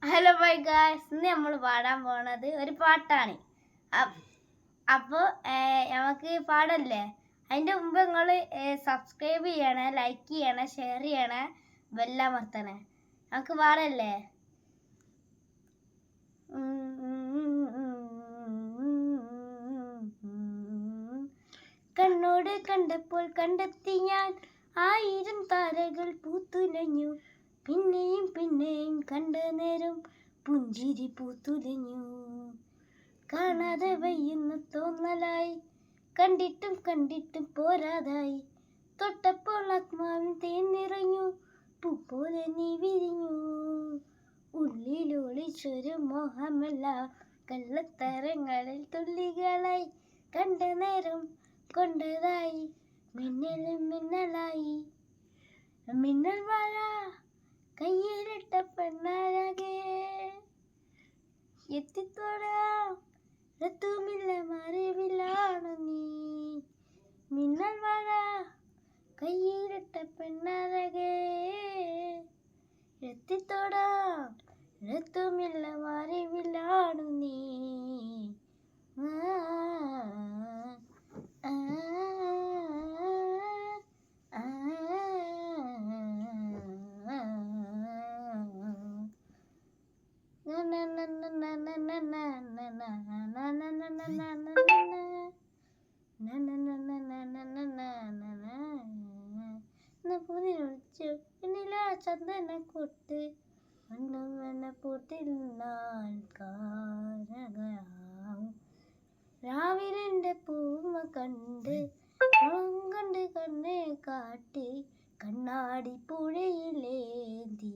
Hello bye guys, ഇന്ന് നമ്മൾ പാടാൻ പോണത് ഒരു പാട്ടാണ്. അപ്പോൾ നമുക്ക് പാടല്ലേ? അതിൻ്റെ മുമ്പ് നിങ്ങൾ സബ്സ്ക്രൈബ് ചെയ്യണേ, ലൈക്ക് ചെയ്യണേ, ഷെയർ ചെയ്യണേ, ബെല്ലമർത്തണേ. നമുക്ക് പാടല്ലേ? കണ്ണോട് കണ്ടപ്പോൾ കണ്ടെത്തി ഞാൻ 1000 താരകൾ പൂത്തുലഞ്ഞു. പിന്നെയും പിന്നെയും കണ്ട നേരം പുഞ്ചിരി പൂത്തുലഞ്ഞു. കാണാതെ വയ്യുന്ന തോന്നലായി, കണ്ടിട്ടും കണ്ടിട്ടും പോരാതായി. തൊട്ടപ്പോൾ ആത്മാവിൻ തേൻ നിറഞ്ഞു, പൂ പോലെ നീ വിരിഞ്ഞു. ഉള്ളിലൊളിച്ചൊരു മോഹമെല്ലാം കള്ളത്തരങ്ങളിൽ തുള്ളികളായി. കണ്ട നേരം കൊണ്ടതായി മിന്നലും മിന്നലായി. മിന്നൽ മഴ കയ്യിലിട്ട പെണ്ണഴകേ, എത്തിത്തോടാം എത്തുമില്ല മറിവിലാണ് നീ. മിന്നൽ മഴ കയ്യിലിട്ട പെണ്ണഴകേ, എത്തിത്തോടാം എത്തുമില്ല മറിവിലാണ് നീ. ചന്ദന കൊട്ട് പൂട്ടിൽ രാവിലെ പൂമ കണ്ട് കണ്ട് കണ്ണെ കാട്ടി കണ്ണാടി പുഴയിലേന്തി